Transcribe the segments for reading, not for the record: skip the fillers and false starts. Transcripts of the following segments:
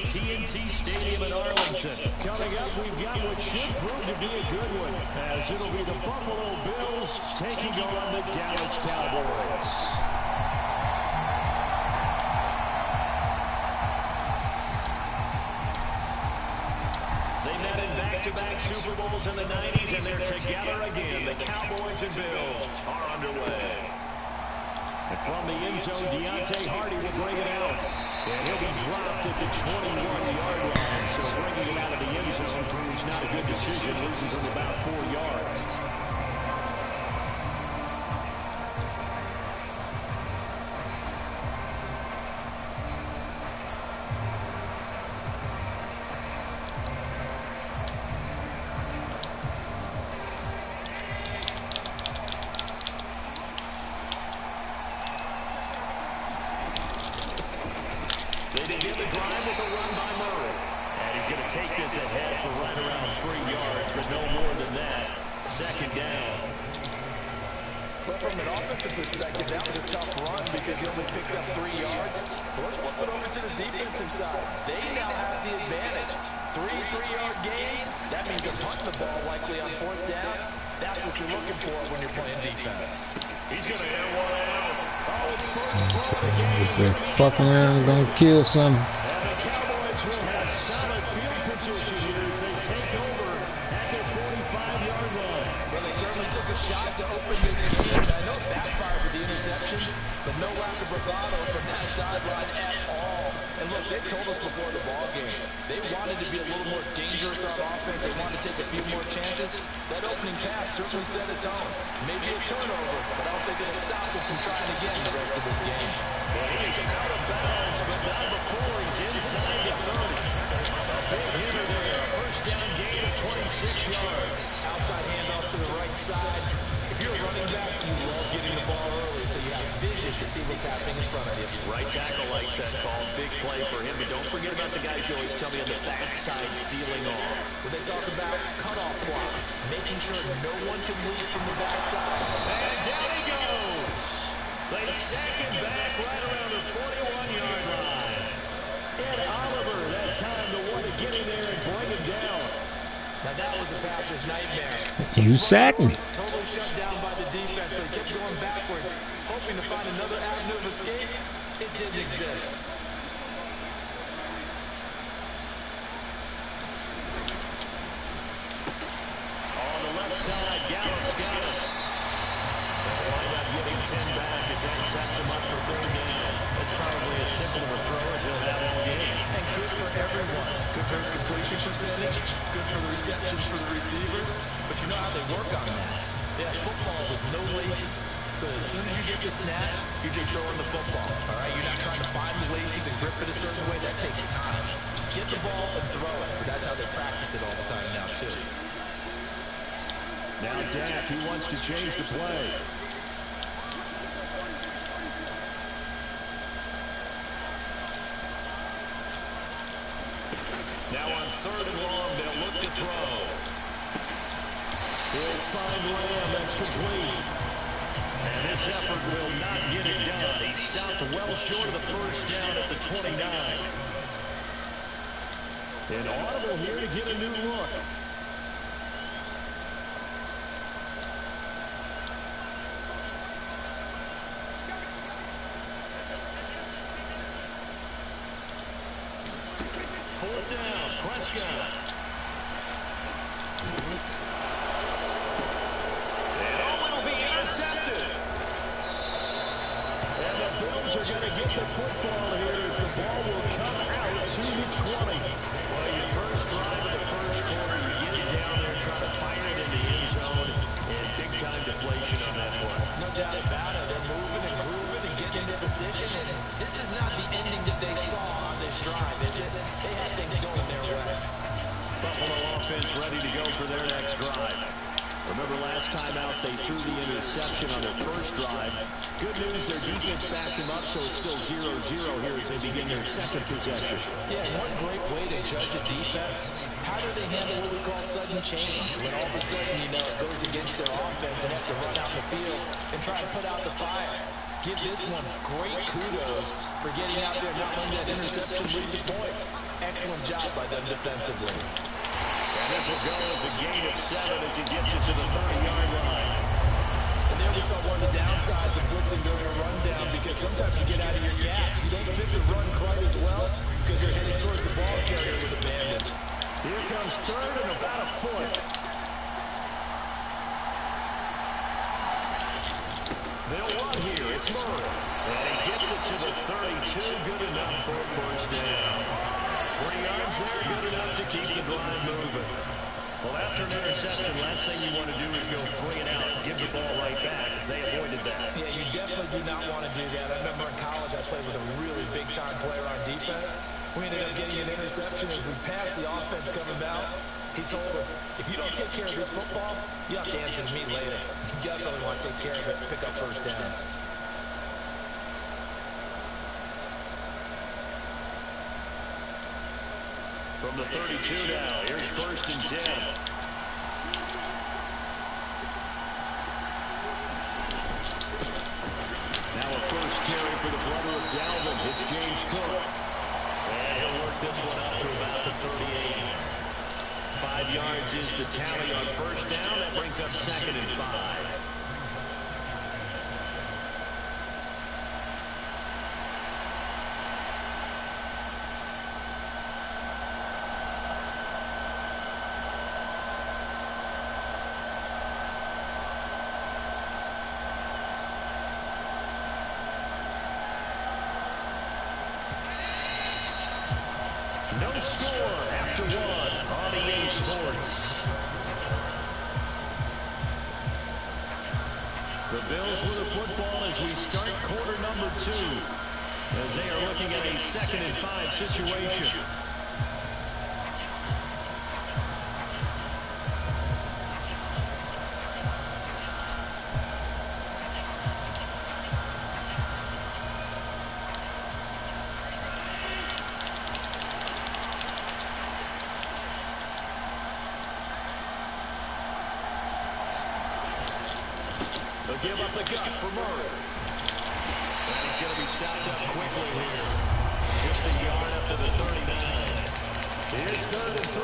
AT&T Stadium in Arlington. Coming up, we've got what should prove to be a good one, as it'll be the Buffalo Bills taking on the Dallas Cowboys. They met in back-to-back Super Bowls in the 90s, and they're together again. The Cowboys and Bills are underway. And from the end zone, Deontay Hardy will bring it out. And he'll be dropped at the 21-yard line. So bringing it out of the end zone proves not a good decision. Loses him about 4 yards. They begin the drive with a run by Murray. And he's going to take this ahead for right around 3 yards, but no more than that. Second down. But from an offensive perspective, that was a tough run because he only picked up 3 yards. Well, let's flip it over to the defensive side. They now have the advantage. 3 3-yard gains. That means they're punting the ball likely on 4th down. That's what you're looking for when you're playing defense. He's going to air one out. Oh, it's first throw of the game. They're fucking around and gonna kill some. And the Cowboys will have solid field position here as they take over at their 45-yard line. Well, they certainly took a shot to open this game. I know it backfired with the interception, but no lack of bravado from that sideline at all. And look, they told us before the ball game, they wanted to be a little more dangerous on offense. They wanted to take a few more chances. That opening pass certainly set a tone. Maybe a turnover, but I don't think it'll stop them from trying again the rest of this game. Well, he is out of bounds, but not before he's inside the 30. A big hitter there. A first down gain of 26 yards. Outside handoff to the right side. If you're a running back, you love getting the ball early so you have vision to see what's happening in front of you. Right tackle likes that call. Big play for him, but don't forget about the guys you always tell me on the backside sealing off. When they talk about cutoff blocks, making sure no one can lead from the backside. And down he goes. They sack him back right around the 41-yard line. And Oliver, that time the one to get in there and bring him down. Now that was a passer's nightmare. You sacked him. Totally shut down by the defense, so he kept going backwards, hoping to find another avenue of escape. It didn't exist. On the left side, Gallup's got it. They'll wind up getting 10 back as that sets him up for 3rd down. That's probably as simple of a throw as he'll have all game. And good for everyone. Good for his completion percentage. Good for the receptions for the receivers. But you know how they work on that. They have footballs with no laces. So as soon as you get the snap, you're just throwing the football. All right? You're not trying to find the laces and grip it a certain way. That takes time. Just get the ball and throw it. So that's how they practice it all the time now, too. Now Dak, he wants to change the play. Now on 3rd and long, they'll look to throw. He'll find Lamb. That's complete. And this effort will not get it done. He stopped well short of the first down at the 29. And audible here to get a new look. Fourth down, Prescott. And it'll be intercepted. And the Bills are going to get the football here as the ball will come out to the 20. Well, your first drive of the first quarter, you get it down there, try to fire it in the end zone, and big-time deflation on that play. No doubt about it. They're moving and grooving and getting into position, and this is not the ending that they saw on this drive, is it? They had things going their way. Buffalo offense ready to go for their next drive. Remember last time out they threw the interception on their first drive. Good news, their defense backed them up, so it's still 0-0 here as they begin their second possession. Yeah, one great way to judge a defense, how do they handle what we call sudden change? When all of a sudden, you know, it goes against their offense and have to run out in the field and try to put out the fire. Give this one great kudos for getting out there and not letting that interception lead to points. Excellent job by them defensively. And this will go as a gain of 7 as he gets it to the 30-yard line. And there we saw one of the downsides of blitzing during a rundown, because sometimes you get out of your gaps. You don't fit the run quite as well because you're heading towards the ball carrier with abandon. Here comes third and about a foot. They'll run here. It's Murray. And he gets it to the 32. Good enough for a first down. 3 yards there. Good enough to keep the drive moving. Well, after an interception, last thing you want to do is go 3 and out, give the ball right back. They avoided that. Yeah, you definitely do not want to do that. I remember in college I played with a really big-time player on defense. We ended up getting an interception as we passed the offense coming out. He told him, if you don't take care of this football, you have to answer to me later. You definitely want to take care of it and pick up first downs. From the 32 now, here's first and 10. Now a first carry for the brother of Dalvin. It's James Cook. And he'll work this one up to about the 38. 5 yards is the tally on first down. That brings up 2nd and 5. No score after 1 on EA Sports. The Bills with the football as we start quarter number 2, as they are looking at a 2nd and 5 situation. They'll give up the gut for Murray. And he's going to be stopped up quickly here. Just a yard up to the 39. Here's 3rd and 3.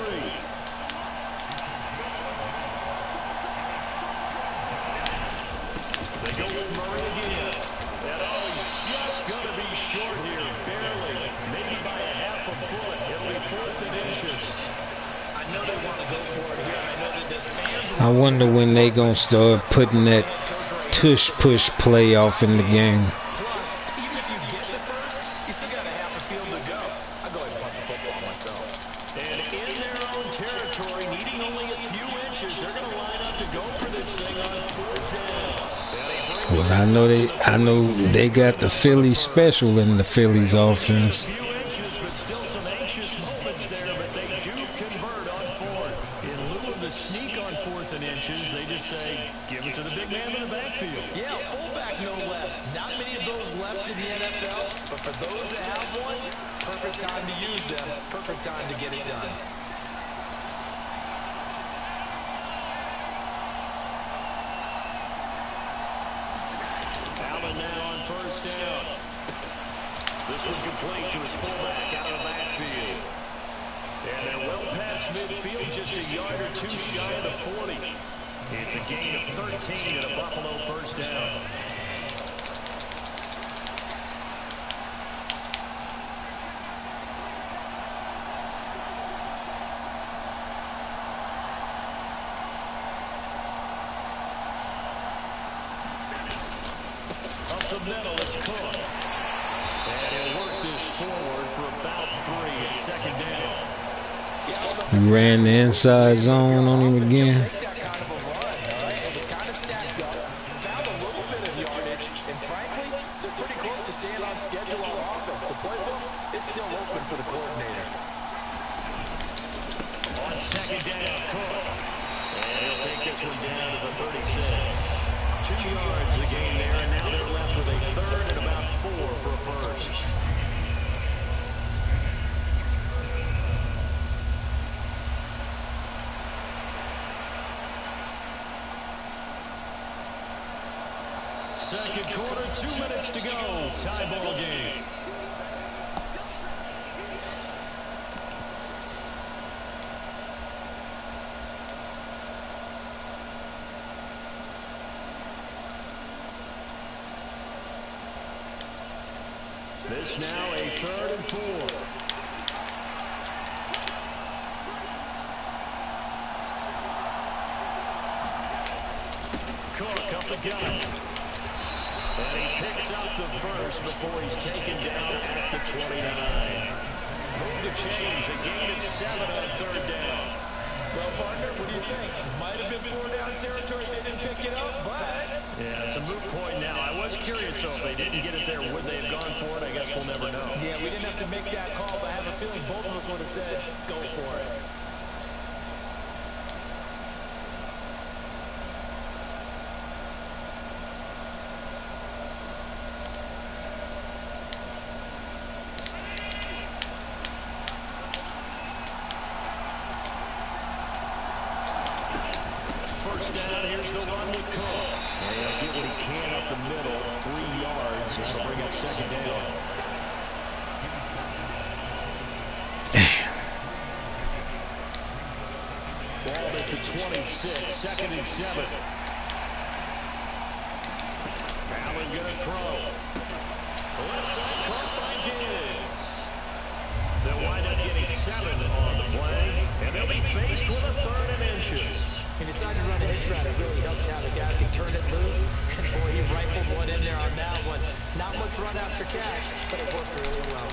They go with Murray again. And oh, he's just going to be short here, barely. Maybe by a half a foot. It'll be 4th and inches. I know they want to go for it here. I know that the fans I wonder when they gonna start putting that tush push play off in the game. Plus, even if you get the first, you still got a half a field to go. I'll go ahead and punt the football myself. And in their own territory, needing only a few inches, they're going to line up to go for this thing on 4th down. Well, I know they got the Philly special in the Phillies offense. A few inches, but still some anxious moments there, but they do convert on 4th. In lieu of the sneak on 4th and inches, they just say, give it to the big man in the backfield. Yeah, fullback no less. Not many of those left in the NFL, but for those that have one, perfect time to use them, perfect time to get it done. Allen now on first down. This one complete to his fullback out of the backfield. And they're well past midfield, just a yard or 2 shy of the 40. It's a gain of 13 and a Buffalo first down. Up the middle, it's Cook. And he'll work this forward for about 3 at 2nd down. He ran the inside zone on him again. Take that kind of a run, all right? It was kind of stacked up, found a little bit of yardage, and frankly, they're pretty close to staying on schedule on offense. The playbook is still open for the coordinator. On 2nd down, Cook. And he'll take this one down to the 36. 2 yards the gain there, and now they're left with a 3rd and about 4 for a first. Second quarter, 2 minutes to go. Tie ball game. This now a 3rd and 4. Cook up the gut. And he picks up the first before he's taken down at the 29. Move the chains, a gain of 7 on 3rd down. Well, partner, what do you think? Might have been 4-down territory if they didn't pick it up, but... Yeah, it's a moot point now. I was curious, so if they didn't get it there, would they have gone for it? I guess we'll never know. Yeah, we didn't have to make that call, but I have a feeling both of us would have said, go for it. First down, here's the run with Cook. And he'll get what he can up the middle, 3 yards. That'll bring up 2nd down. Ball at the 26, 2nd and 7. Allen gonna throw. Left side caught by Diggs. They'll wind up getting 7 on the play, and they'll be faced with a 3rd and inches. He decided to run a hitch route. It really helped how the guy could turn it loose. And boy, he rifled one in there on that one. Not much run after catch, but it worked really well.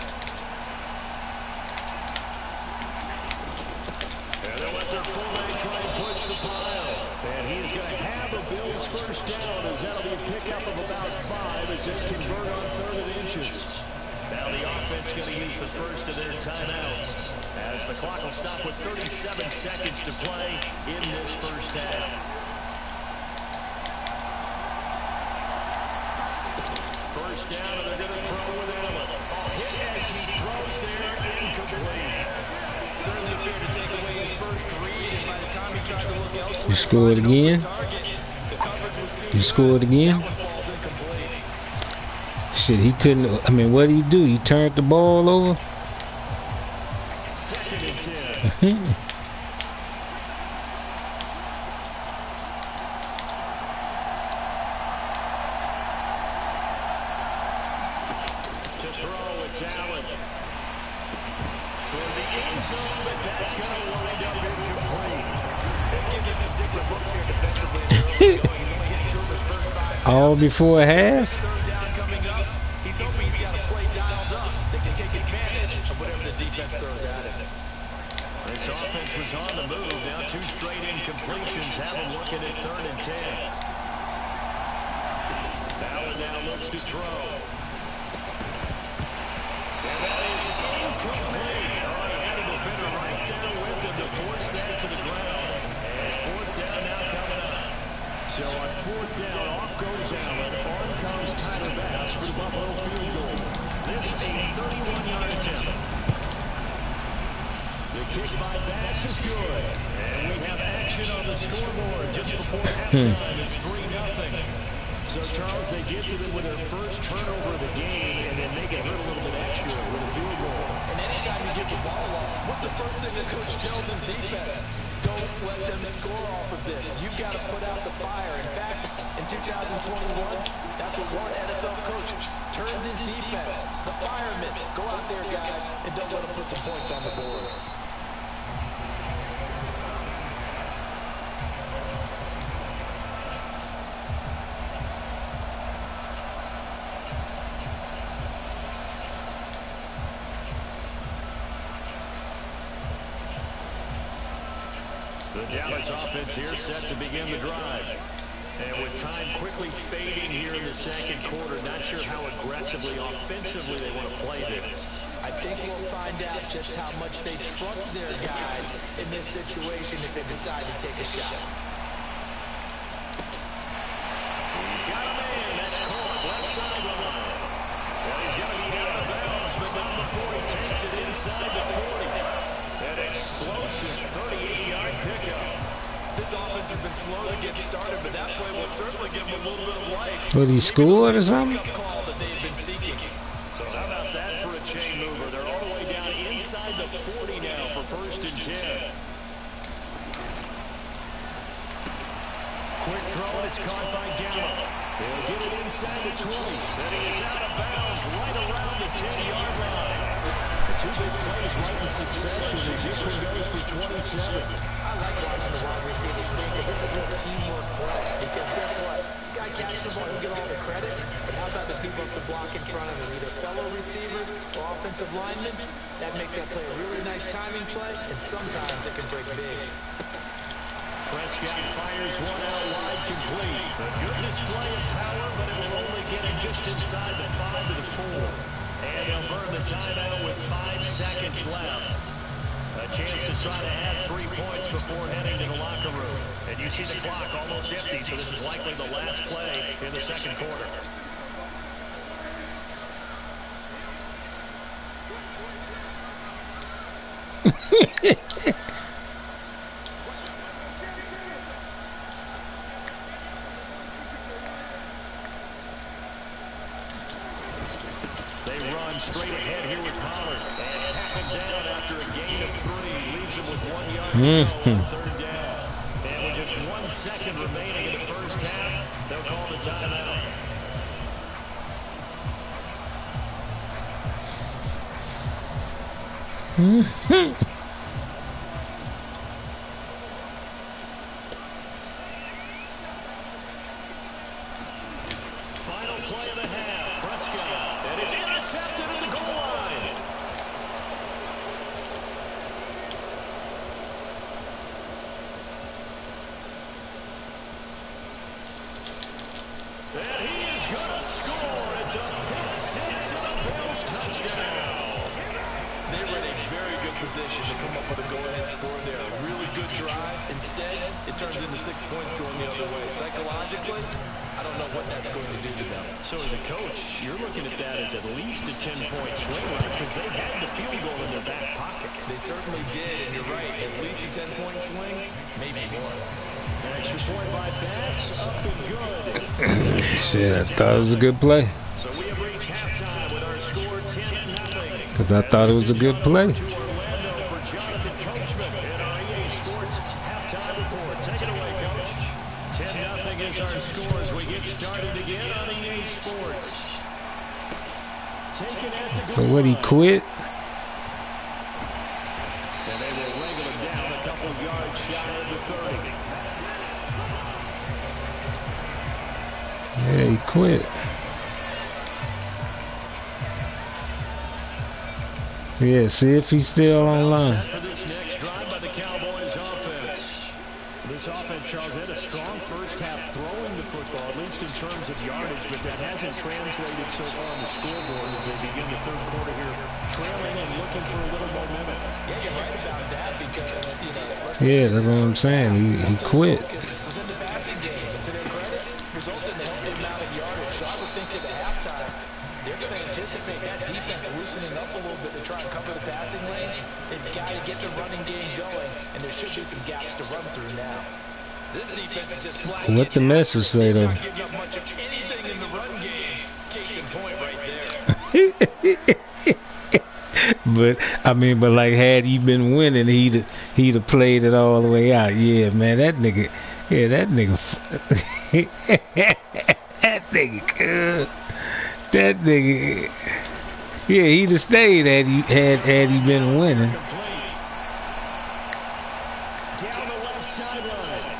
And they'll let their fullback try and push the pile. And he is going to have the Bills' first down, as that'll be a pickup of about 5 as they convert on 3rd and inches. Now the offense going to use the first of their timeouts, as the clock will stop with 37 seconds to play in this first half. First down, and they're going to throw with Allen. Hit as he throws there, incomplete. Certainly appeared to take away his first read, and by the time he tried to look elsewhere, you scored again. You scored again. Shit, he couldn't. I mean, what did he do? He turned the ball over. 2nd and 10. To throw, it's Allen. Toward the end zone, but that's going to wind up incomplete. They're giving some different looks here defensively in the early going. He's only hit 2 of his first 5 All before half. 3rd down coming up. He's hoping he's got a play dialed up. They can take advantage of whatever the defense throws at him. This offense was on the move. Now 2 straight incompletions have him looking at 3rd and 10. Allen now looks to throw. And that is incomplete. Oh, he had a defender right there with him to force that to the ground. And 4th down now coming up. So on 4th down, off goes Allen. On comes Tyler Bass for the Buffalo field goal. This a 31-yard attempt. The kick by Bass is good. And we have action on the scoreboard just before halftime. It's 3-0. So, Charles, they get to them with their first turnover of the game and then make it hurt a little bit extra with a field goal. And anytime you give the ball up, what's the first thing that coach tells his defense? Don't let them score off of this. You've got to put out the fire. In fact, in 2021, that's what one NFL coach turned his defense. The firemen. Go out there, guys, and don't let them put some points on the board. The Dallas offense here set to begin the drive. And with time quickly fading here in the 2nd quarter, not sure how aggressively, offensively they want to play this. I think we'll find out just how much they trust their guys in this situation if they decide to take a shot. He's got a man. That's caught left side of the line. Well, he's going to be out of bounds, but not before he takes it inside the 40. An explosive 38-yard pickup. This offense has been slow to get started, but that play will certainly give them a little bit of life. What, he scored or something? Call that they've been seeking. So how about that for a chain mover? They're all the way down inside the 40 now for 1st and 10. Quick throw, and it's caught by Gallup. They'll get it inside the 20. Then he is out of bounds right around the 10-yard line. The two big plays right in succession as this one goes for 27. I like watching the wide receivers win because it's a real teamwork play. Because guess what? The guy catching the ball, he'll get all the credit. But how about the people up to block in front of him? Either fellow receivers or offensive linemen. That makes that play a really nice timing play. And sometimes it can break big. Prescott fires one out wide, complete. A good display of power, but it will only get him just inside the 5 to the 4. And they'll burn the timeout with 5 seconds left. A chance to try to add 3 points before heading to the locker room. And you see the clock almost empty, so this is likely the last play in the second quarter. They run straight ahead here with Pollard. And tackled down after a gain of 3. Leaves him with 1 yard to go on third down. And with just 1 second remaining in the first half, they'll call the timeout. Final play of the half. Prescott. And it's intercepted at the goal line. And he is going to score. It's a pick six and a Bills touchdown. They were in a very good position to come up with a go-ahead score there. A really good drive. Instead, it turns into 6 points going the other way. Psychologically, I don't know what that's going to do to them. So as a coach, you're looking at that as at least a 10-point swing, right? Because they had the field goal in their back pocket. They certainly did, and you're right. At least a 10-point swing, maybe more. An extra point by Bass, up and good. Shit, I thought it was a good play. So we have reached halftime with our score 10-0. Because I thought it was a good play. To Orlando for Jonathan Coachman in our EA Sports halftime report. Take it away, Coach. 10-0 is our score as we get started again on EA Sports. Taken at the So what, he quit? And they will wrangle him down a couple yards shy of the 30. Yeah, he quit. Yeah, see if he's still online. Set for this next drive by the Cowboys offense. This offense, Charles, had a strong first half throwing the football, at least in terms of yardage, but that hasn't translated so far on the scoreboard as they begin the third quarter here, trailing and looking for a little momentum. Yeah, you're right about that because, Yeah, that's what I'm saying. He quit. was in the passing game, and to their credit, resulted in a healthy amount of yardage. So I would think that at halftime, they're going to anticipate that defense loosening up a little bit to try and cover the passing lanes. They've got to get the running game going, and there should be some gaps to run through now. This defense is just flat. What the message say though? Not giving up much of anything in the run game. Case in point right there. But I mean, but like, had he been winning, he'd have played it all the way out. Yeah, man, that nigga, that nigga, that nigga, yeah, he'd have stayed had he been winning. Down the left sideline.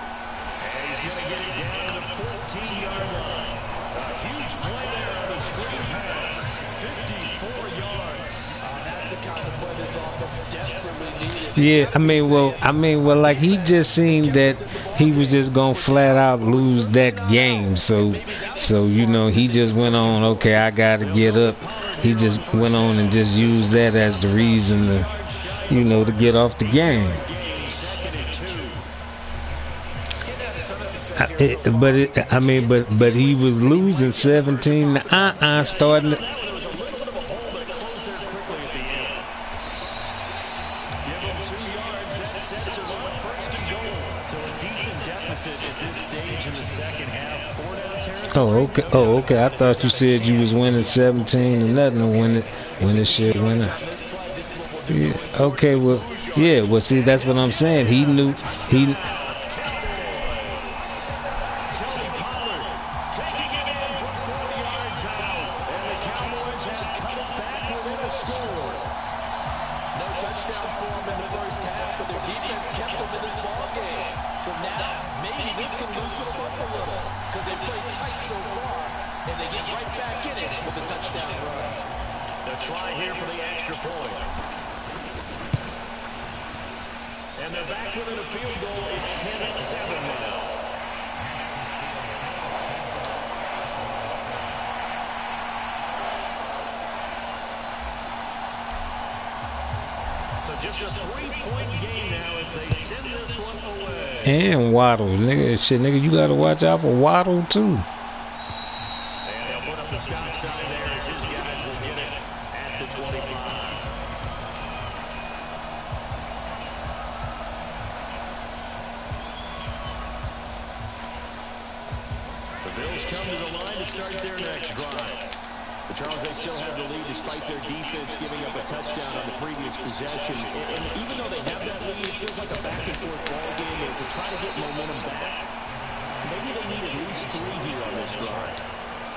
And he's going to get it down to the 14-yard line. A huge play there on the screen pass. 54 yards. That's the kind of play this offense desperately needed. Yeah, I mean, well, like, he just seemed that he was just gonna flat out lose that game. So you know, he just went on. Okay, I gotta get up. He just went on and just used that as the reason to, you know, to get off the game. But he was losing 17. Starting. Oh, okay. I thought you said you was winning 17-0 when the shit went up. Yeah. Okay. Well, yeah. Well, see, that's what I'm saying. He knew he. touchdowns for them in the first half, but their defense kept them in this ball game. So now, maybe this can loosen them up a little because they played tight so far, and they get right back in it with a touchdown run. To try here for the extra point. And they're back within a field goal. It's 10-7 now. So just a 3-point game now as they send this one away. And Waddle, nigga, shit, nigga, you gotta watch out for Waddle too. And they'll put up the stop sign there as his guys will get it at the 25. The Bills come to the line to start their next drive. But Charles, they still have the lead despite their defense giving up a touchdown on the previous possession. And even though they have that lead, it feels like a back-and-forth ball game. And to try to get momentum back, maybe they need at least 3 here on this drive.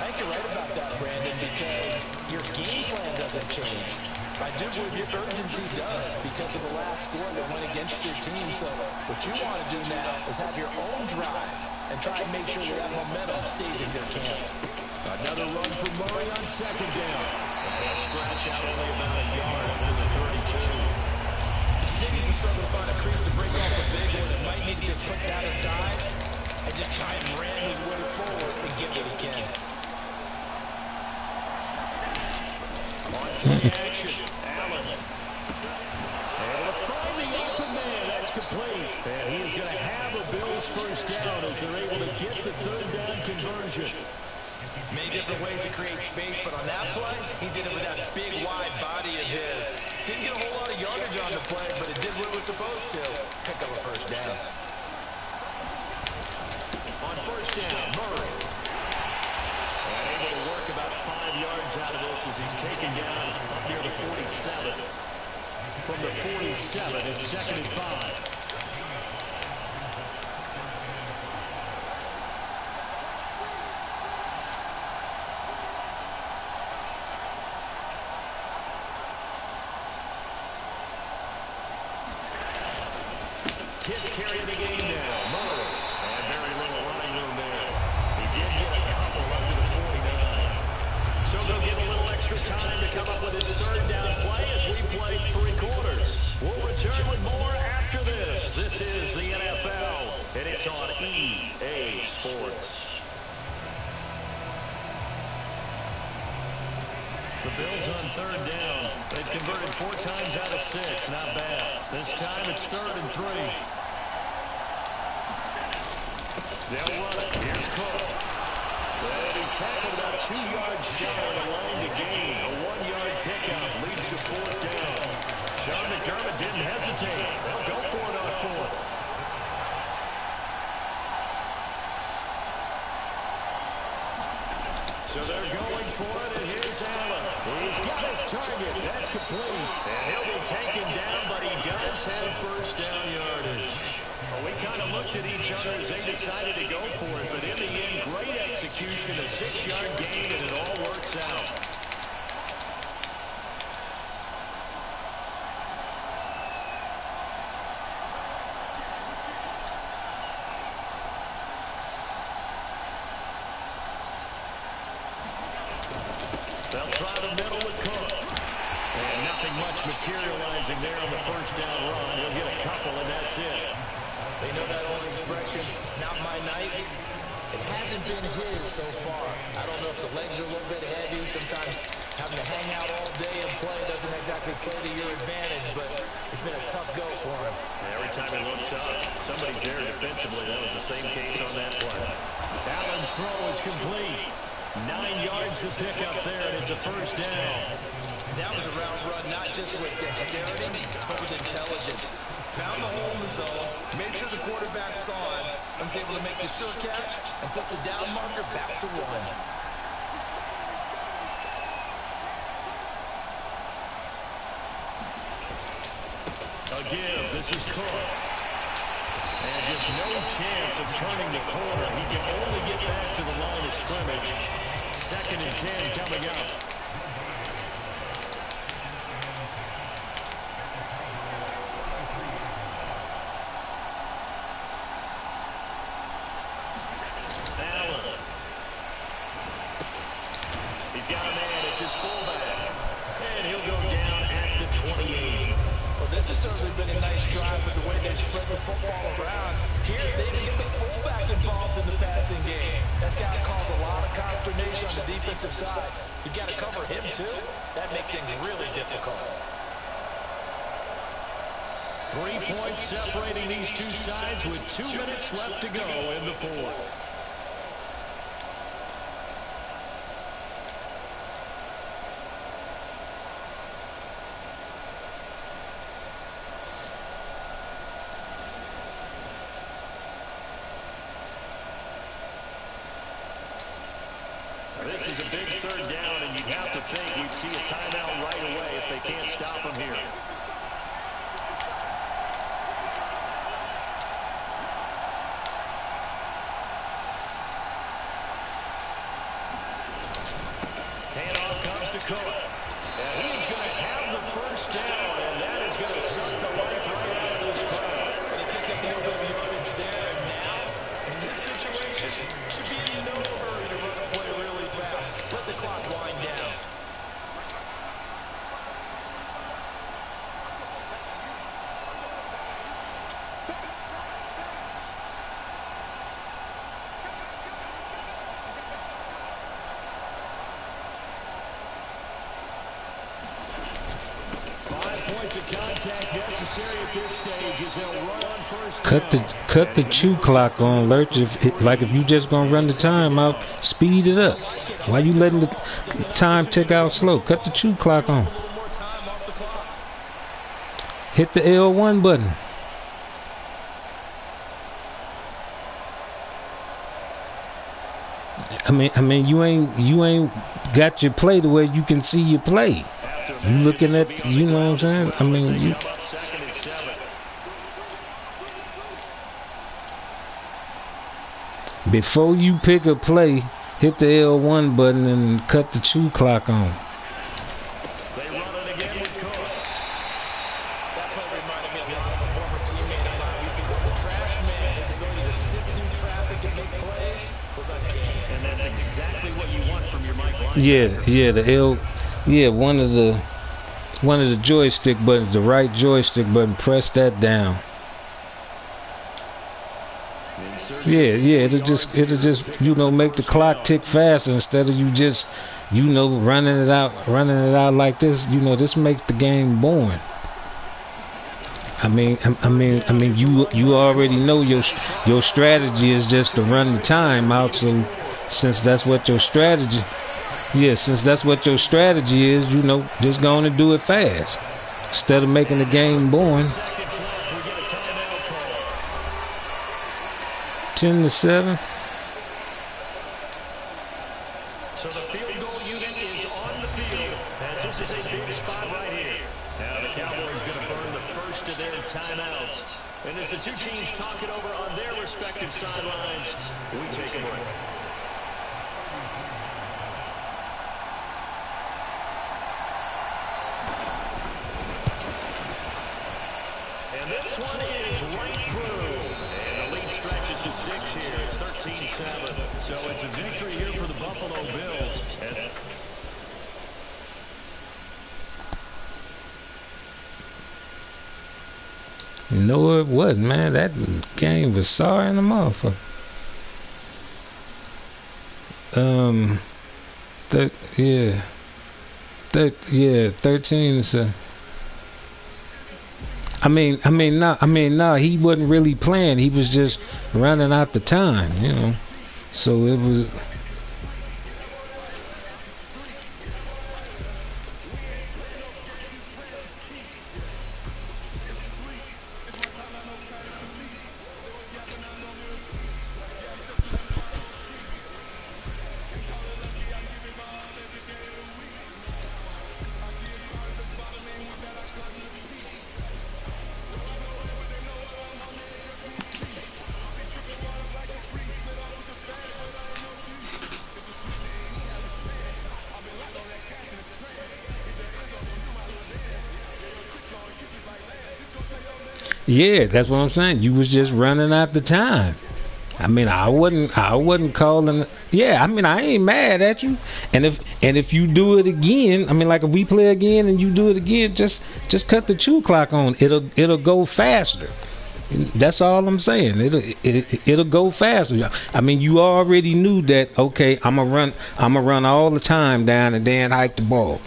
I think you're right about that, Brandon, because your game plan doesn't change. I do believe your urgency does because of the last score that went against your team. So what you want to do now is have your own drive and try and make sure that momentum stays in your camp. Another run for Murray on second down. And they'll scratch out only about a yard up to the 32. He continues to struggle to find a crease to break off a big one and might need to just put that aside and just try and ram his way forward and get what he can. On play action, Allen. Able to find the open man. That's complete. And he is going to have a Bills first down as they're able to get the third down conversion. Many different ways to create space, but on that play, he did it with that big, wide body of his. Didn't get a whole lot of yardage on the play, but it did what it was supposed to. Pick up a first down. On first down, Murray. And able to work about 5 yards out of this as he's taken down up near the 47. From the 47, it's 2nd and 5. Tip carrying the game now. Murray. And very little running room there. He did get a couple up to the 49. So they'll get a little extra time to come up with his third down play as we played 3 quarters. We'll return with more after this. This is the NFL, and it's on EA Sports. The Bills on third down. They've converted 4 times out of 6. Not bad. This time it's 3rd and 3. They'll run it. Here's Cook. And he tackled about 2 yards shy of the line to gain. A 1-yard pickup leads to 4th down. Sean McDermott didn't hesitate. They'll go for it on 4th. So they're going for it, and here's Allen. He's got his target. That's complete. And he'll be taken down, but he does have first down yardage. Well, we kind of looked at each other as they decided to go for it, but in the end, great execution, a 6-yard gain, and it all works out. They'll try the middle with Cook. And nothing much materializing there on the first down run. He'll get a couple, and that's it. They know that old expression, it's not my night. It hasn't been his so far. I don't know if the legs are a little bit heavy. Sometimes having to hang out all day and play doesn't exactly play to your advantage, but it's been a tough go for him. Every time he looks up, somebody's there defensively. That was the same case on that play. Allen's throw is complete. 9 yards to pick up there, and it's a first down. That was a route run, not just with dexterity, but with intelligence. Found the hole in the zone, made sure the quarterback saw it, and was able to make the sure catch and flip the down marker back to 1. A give, this is Cook. And just no chance of turning the corner. He can only get back to the line of scrimmage. 2nd and 10 coming up. It's his fullback. And he'll go down at the 28. Well, this has certainly been a nice drive with the way they spread the football around. Here, they didn't get the fullback involved in the passing game. That's got to cause a lot of consternation on the defensive side. You've got to cover him, too. That makes things really difficult. 3 points separating these two sides with 2 minutes left to go in the fourth. This is a big third down, and you'd have to think we'd see a timeout right away if they can't stop him here. Handoff comes to Cook. And he's going to have the first down, and that is going to suck the life right out of this crowd. They picked up a little bit of yardage there, and now, in this situation, should be in no hurry to run a play really fast. Let the clock wind down. 5 points of contact necessary at this stage as they'll run on first down. Cut the chew clock on, Lurch. If you just gonna run the time out, speed it up. Why you letting the time tick out slow? Cut the chew clock on. Hit the L1 button. I mean, you ain't got your play the way you can see your play. You looking at, you know what I'm saying? I mean, before you pick a play, hit the L1 button and cut the chew clock on. They run it again with Cook. That play reminded me a lot of a former teammate of mine. We used to call the trash man. His ability to sift through traffic and make plays was uncanny. And that's exactly what you want from your Mike line. Yeah, one of the joystick buttons, the right joystick button, press that down. Yeah, it'll just make the clock tick faster instead of you just running it out like this. This makes the game boring. I mean, you already know your strategy is just to run the time out. So since that's what your strategy is, just going to do it fast instead of making the game boring. 10-7. So the field goal unit is on the field as this is a big spot right here. Now the Cowboys going to burn the first of their timeouts. And as the two teams talk it over on their respective sidelines, we take a break. And this one is right through. And the lead stretches to 6 here. It's 13-7. So it's a victory here for the Buffalo Bills. No, it wasn't, man. That game was sorry in the motherfucker. 13-7. I mean, nah, he wasn't really playing. He was just running out the time, So it was. Yeah, that's what I'm saying. You was just running out the time. I mean, I wasn't calling. Yeah, I mean, I ain't mad at you. And if you do it again, I mean, like if we play again and you do it again, just cut the chew clock on. It'll go faster. That's all I'm saying. It'll go faster. I mean, you already knew that. Okay, I'm gonna run all the time down and then hike the ball.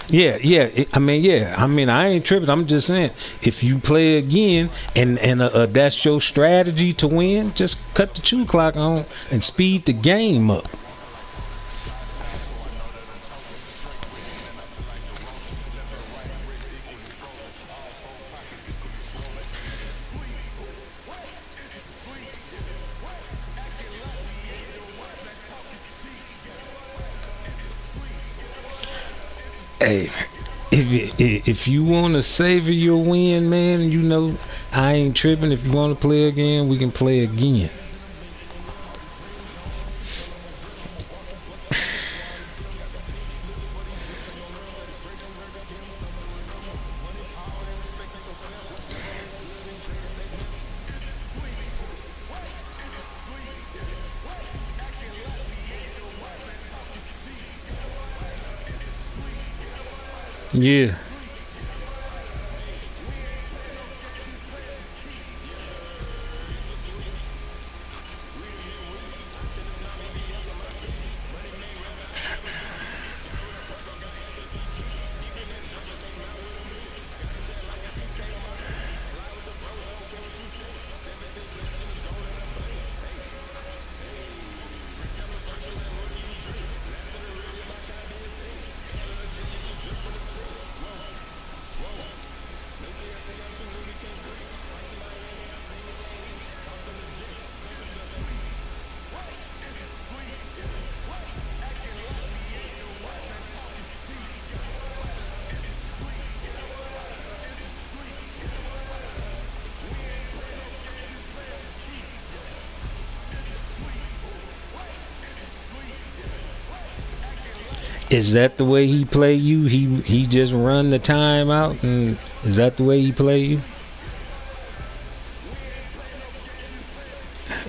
Yeah, yeah. I mean, yeah. I mean, I ain't tripping. I'm just saying, if you play again and that's your strategy to win, just cut the chew clock on and speed the game up. Hey, if you want to savor your win, man, you know I ain't tripping. If you want to play again, we can play again. Yeah. Is that the way he play you? He just run the time out, and is that the way he play you?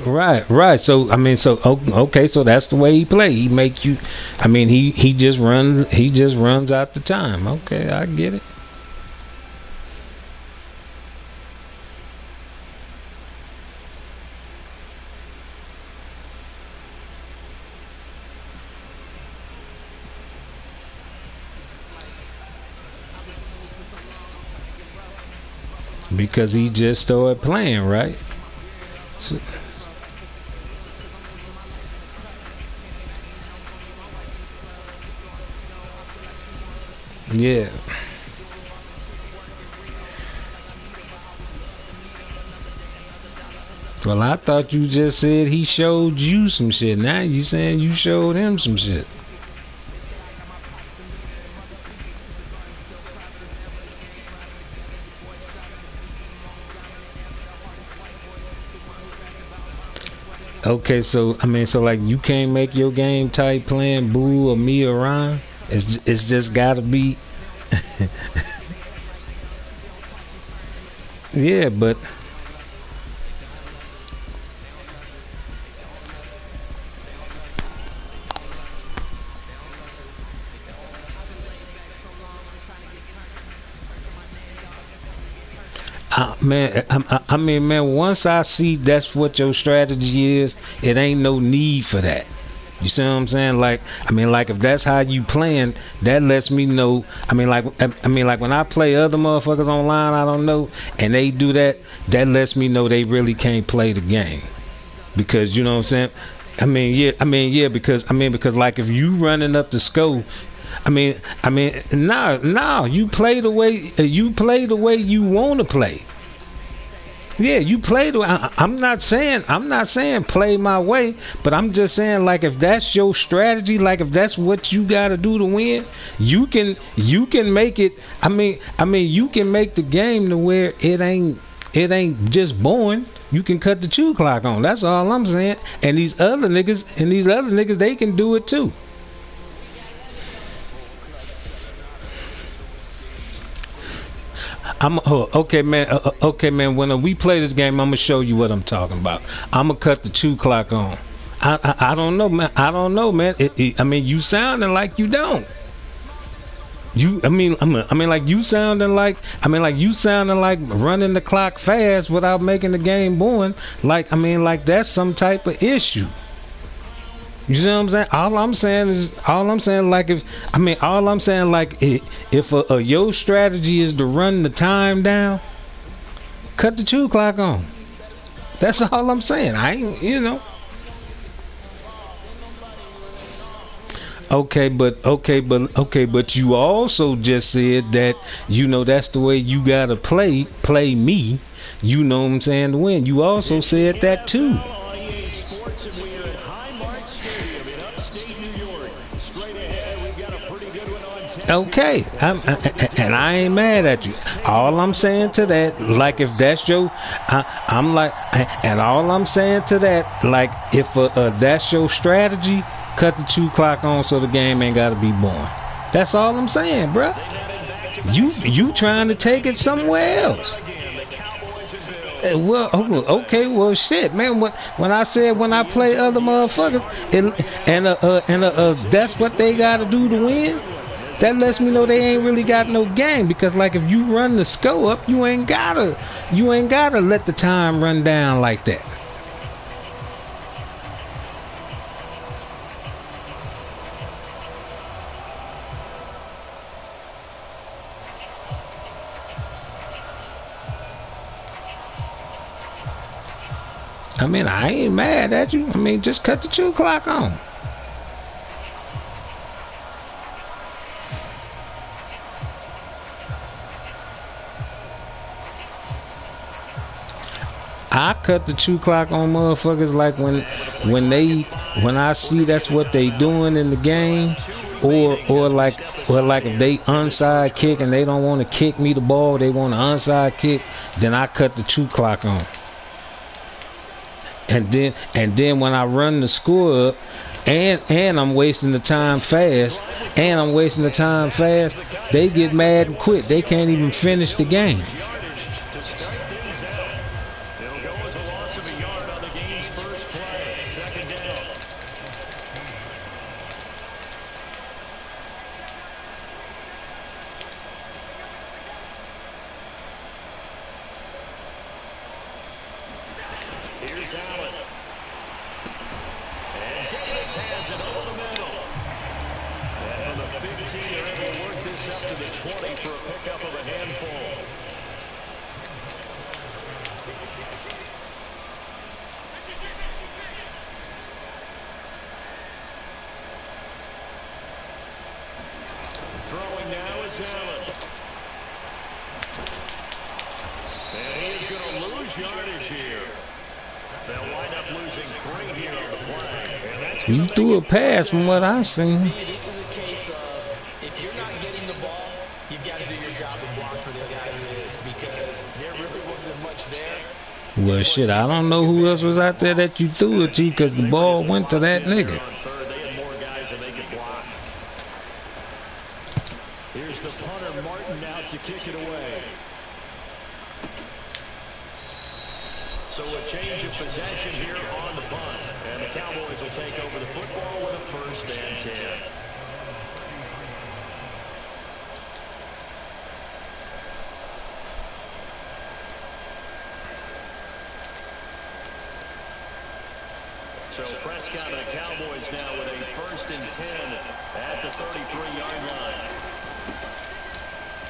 Right, right. So I mean, okay, so that's the way he play. He make you. I mean, he just runs out the time. Okay, I get it. Because he just started playing, right? So, yeah. Well, I thought you just said he showed you some shit. Now you saying you showed him some shit. Okay, so I mean, so like you can't make your game type playing Boo or me or Ryan. It's just gotta be. Yeah, but man, I mean, man, once I see that's what your strategy is, it ain't no need for that. You see what I'm saying? Like, I mean, like if that's how you playing, that lets me know. I mean, like when I play other motherfuckers online, I don't know, and they do that. That lets me know they really can't play the game because you know what I'm saying. I mean, yeah, because like if you running up the score, no, you play the way you want to play. Yeah, you play the. I'm not saying play my way, but I'm just saying like if that's your strategy, like if that's what you got to do to win, you can make it. I mean, you can make the game to where it ain't just boring. You can cut the chew clock on. That's all I'm saying. And these other niggas, they can do it too. Okay, man. Okay, man. When we play this game, I'm gonna show you what I'm talking about. I'm gonna cut the 2 clock on. I don't know, man. I don't know, man. I mean, you sounding like you don't. I mean, like you sounding like, running the clock fast without making the game boring. Like, I mean, like that's some type of issue. You see what I'm saying? All I'm saying, like if your strategy is to run the time down, cut the 2 clock on. That's all I'm saying. I ain't, Okay, but you also just said that that's the way you gotta play me. You know what I'm saying, to win. You also said that too. Okay, and I ain't mad at you. All I'm saying to that, like if that's your, I'm like, and all I'm saying to that, like if that's your strategy, cut the 2 clock on so the game ain't gotta be boring. That's all I'm saying, bruh. You trying to take it somewhere else. Well, okay, well, shit, man. When I said when I play other motherfuckers, that's what they gotta do to win. That lets me know they ain't really got no game, because like if you run the score up, you ain't gotta let the time run down like that. I mean, I ain't mad at you. I mean, just cut the 2 clock on. I cut the 2 clock on motherfuckers like when I see that's what they doing in the game, or like if they onside kick and they don't want to kick me the ball, they want to onside kick, then I cut the 2 clock on. And then when I run the score up, and I'm wasting the time fast, they get mad and quit. They can't even finish the game. Here's Allen. And Davis has it over the middle. And from the 15, they're able to work this up to the 20 for a pickup of a handful. Throwing now is Allen. And he is going to lose yardage here. They'll wind up losing 3 here on the play. And that's He threw a pass from what I seen. This is a case of if you're not getting the ball, you've got to do your job and block for the guy who is, because there really wasn't much there. Well, shit, I don't know who else was out there that you threw it to, because the ball went to that nigga. They had more guys that they could block. Here's the punter, Martin, out to kick it away. So a change of possession here on the punt. And the Cowboys will take over the football with a 1st and 10. So Prescott and the Cowboys now with a 1st and 10 at the 33-yard line.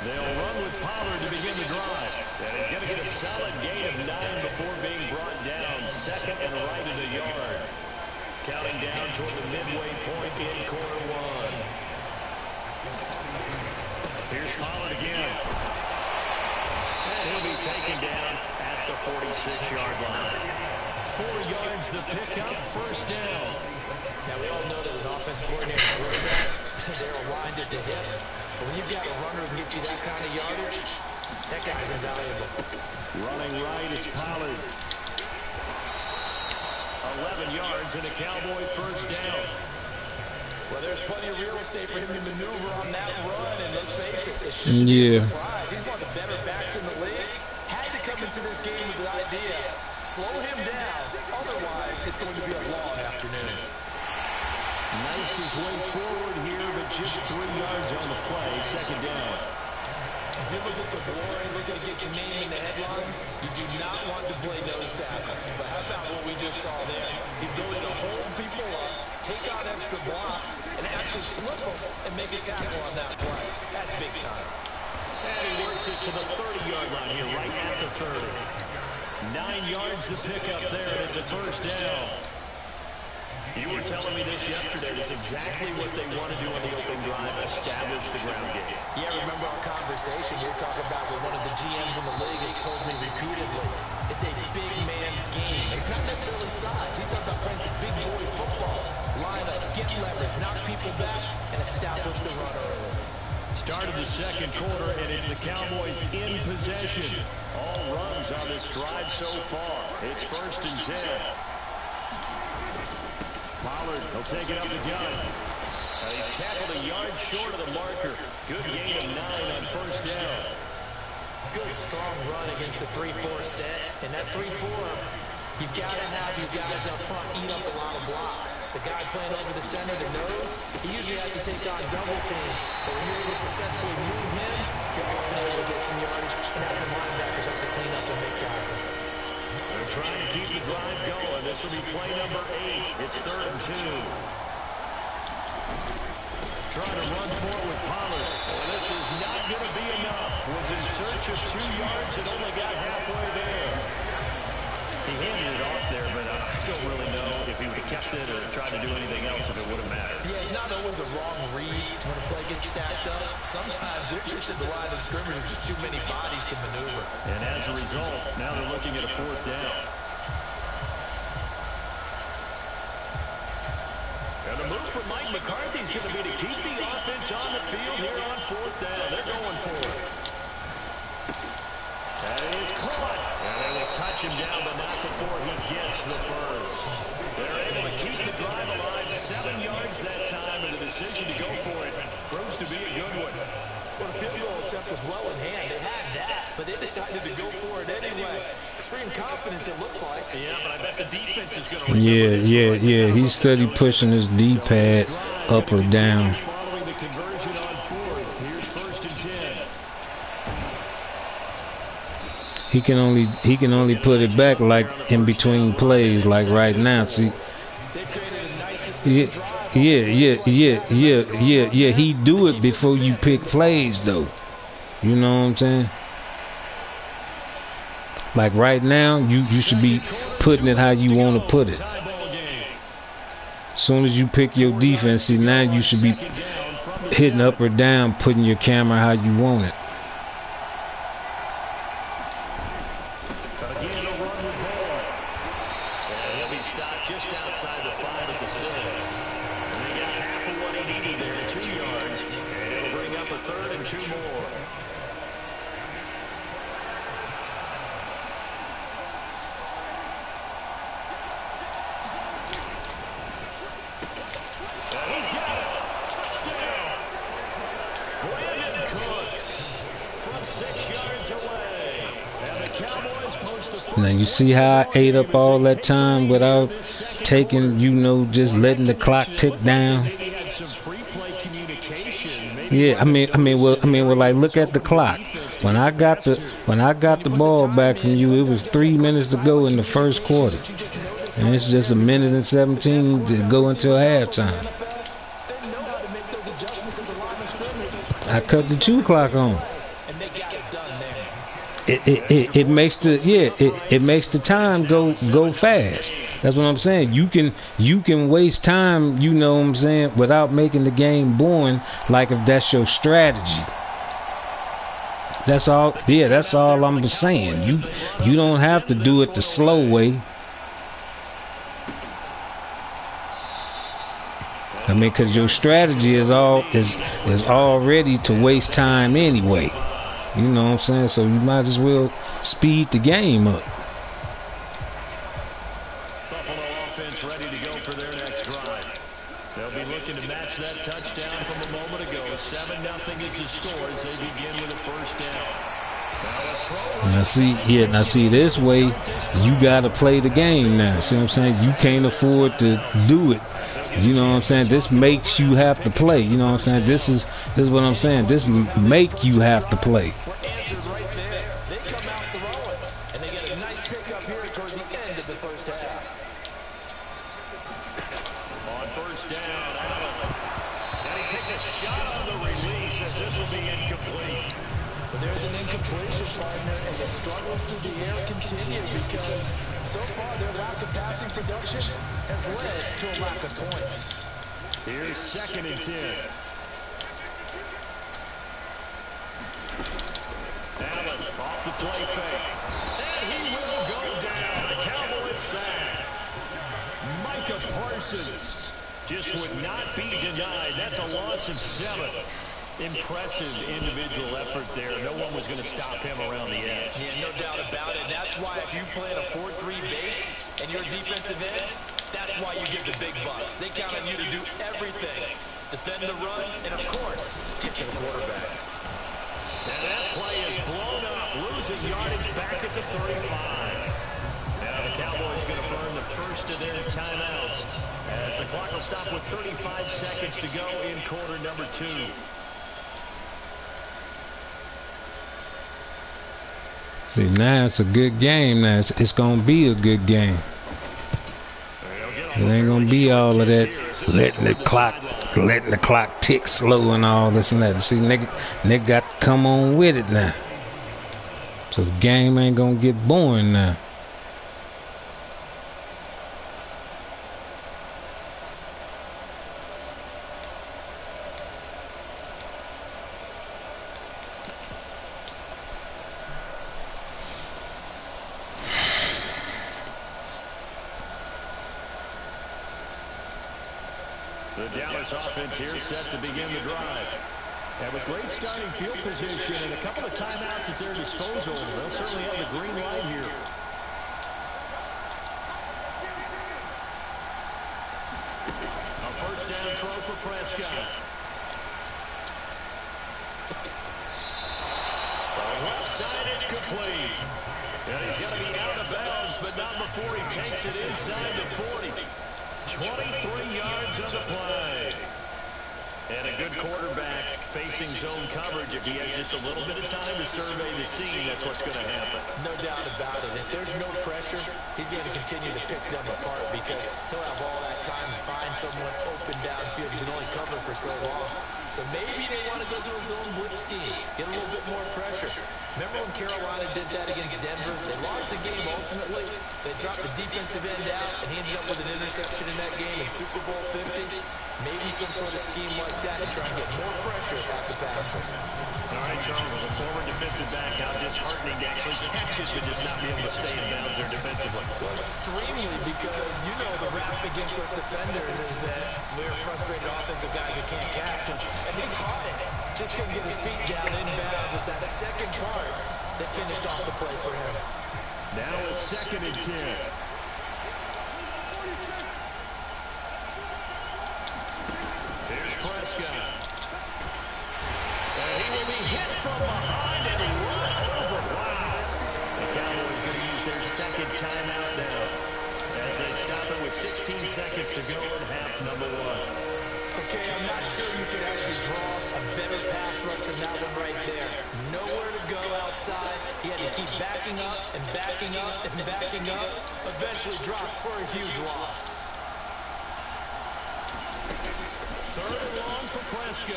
They'll run with Pollard to begin the drive. And he's going to get a solid gain of 9 before being brought down. 2nd and right in the yard. Counting down toward the midway point in quarter 1. Here's Pollard again. And he'll be taken down at the 46-yard line. 4 yards the pickup, 1st down. Now, we all know that an offensive coordinator and quarterback, they're aligned at the hip. But when you've got a runner who can get you that kind of yardage, that guy's invaluable. Running right, it's Pollard. 11 yards and a Cowboy 1st down. Well, there's plenty of real estate for him to maneuver on that run, and let's face it, it shouldn't be a surprise. He's one of the better backs in the fights his way forward here, but just 3 yards on the play, second down. If you're looking for glory, looking to get your name in the headlines, you do not want to play nose tackle. But how about what we just saw there? The ability to hold people up, take on extra blocks, and actually slip them and make a tackle on that play. That's big time. And he works it to the 30-yard line here, right at the 30. 9 yards to pick up there, and it's a first down. You were telling me this yesterday. It's exactly what they want to do on the open drive, establish the ground game. Yeah, remember our conversation? We were talking about what one of the GMs in the league has told me repeatedly. It's a big man's game. It's not necessarily size. He's talking about playing some big boy football. Line up, get leverage, knock people back, and establish the run early. Start of the second quarter, and it's the Cowboys in possession. All runs on this drive so far. It's 1st and 10. Pollard, he'll take it up the gun. He's tackled a yard short of the marker. Good gain of 9 on first down. Good, strong run against the 3-4 set. And that 3-4, you got to have your guys up front eat up a lot of blocks. The guy playing over the center, the nose, he usually has to take on double teams. But when you're able to successfully move him, you're often able to get some yardage. And that's when linebackers have to clean up and make tackles. They're trying to keep the drive going. This will be play number 8. It's 3rd and 2. Trying to run forward with Pollard. Oh, this is not going to be enough. Was in search of 2 yards and only got halfway there. He handed it off there, but I don't really know if he would have kept it or tried to do anything else if it would have mattered. Yeah, it's not always a wrong read when a play gets stacked up. Sometimes they're just at the line of scrimmage with just too many bodies to maneuver. And as a result, now they're looking at a 4th down. And the move from Mike McCarthy is going to be to keep the offense on the field here on 4th down. They're going for it. That is caught. And they will touch him down, but not before he gets the first. They're able to keep the drive alive. 7 yards that time, and the decision to go for it proves to be a good one. Well, the field goal attempt was well in hand. They had that, but they decided to go for it anyway. Extreme confidence, it looks like. Yeah, but I bet the defense is going to remember this. Yeah. He's steady pushing his D-pad up or down. Following the conversion on 4th. Here's 1st and 10. He can only put it back like in between plays, like right now. See, yeah. He do it before you pick plays, though. You know what I'm saying? Like right now, you should be putting it how you want to put it. As soon as you pick your defense, see, now you should be hitting up or down, putting your camera how you want it. Just outside the 5 at the 6. And they got half of what he needed there, 2 yards. And it'll bring up a 3rd and 2 more. He's got it. Touchdown. Brandon Cooks from 6 yards away. And the Cowboys post the first. Now you see how I ate up all that time without taking, just letting the clock tick down. Yeah, I mean, well, like, look at the clock. When I got the ball back from you, it was 3 minutes to go in the first quarter, and it's just 1 minute and 17 to go until halftime. I cut the 2 clock on. It makes the time go fast. That's what I'm saying. You can waste time, you know what I'm saying, without making the game boring, like if that's your strategy. That's all. Yeah, that's all I'm saying. You don't have to do it the slow way. I mean, because your strategy is already to waste time anyway. You know what I'm saying? So you might as well speed the game up. Buffalo offense ready to go for their next drive. They'll be looking to match that touchdown from a moment ago. 7-0 is the score as they begin with a first down. Now see, yeah, now see, this way you gotta play the game now. See what I'm saying? You can't afford to do it. You know what I'm saying? This makes you have to play. You know what I'm saying? This is what I'm saying. This make you have to play. Answers right there. They come out throwing, and they get a nice pickup here toward the end of the first half. On first down, Allen. And he takes a shot on the release as this will be incomplete. But there's an incompletion, partner, and the struggles through the air continue because so far their lack of passing production has led to a lack of points. Here's 2nd and 10. Allen off the play fake. And he will go down. A Cowboys sack. Micah Parsons just would not be denied. That's a loss of 7. Impressive individual effort there. No one was going to stop him around the edge. Yeah, no doubt about it. That's why if you play in a 4-3 base and you're a defensive end, that's why you give the big bucks. They count on you to do everything. Defend the run, and of course, get to the quarterback. And that play is blown up, losing yardage back at the 35. Now the Cowboys going to burn the first of their timeouts as the clock will stop with 35 seconds to go in quarter number 2. See, now it's a good game. Now it's gonna be a good game. It ain't gonna be all of that letting the clock tick slow and all this and that. See, nigga got to come on with it now. So the game ain't gonna get boring now. The Dallas offense here set to begin the drive. And with great starting field position and a couple of timeouts at their disposal, they'll certainly have the green light here. A first down throw for Prescott. From left side, it's complete. And he's going to be out of bounds, but not before he takes it inside the 40. 23 yards on the play. And a good quarterback facing zone coverage. If he has just a little bit of time to survey the scene, that's what's going to happen. No doubt about it. If there's no pressure, he's going to continue to pick them apart because he'll have all that time to find someone open downfield. He can only cover for so long. So maybe they want to go to a zone blitz scheme, get a little bit more pressure. Remember when Carolina did that against Denver? They lost the game ultimately. They dropped the defensive end out, and he ended up with an interception in that game in Super Bowl 50. Maybe some sort of scheme like that to try and get more pressure at the passer. All right, Charles, as a former defensive back, how disheartening to actually catch it, but just not be able to stay in bounds there defensively. Well, extremely, because you know the rap against us defenders is that we're frustrated offensive guys who can't catch them. And he caught it. Just couldn't get his feet down in bounds. It's that second part that finished off the play for him. Now a 2nd and 10. Here's Prescott. And he will be hit from behind and run over. Wow. The Cowboys going to use their second timeout now as they stop it with 16 seconds to go in half number 1. Okay, I'm not sure you could actually draw a better pass rush than that one right there. Nowhere to go outside. He had to keep backing up and backing up and backing up. Eventually dropped for a huge loss. 3rd and long for Prescott.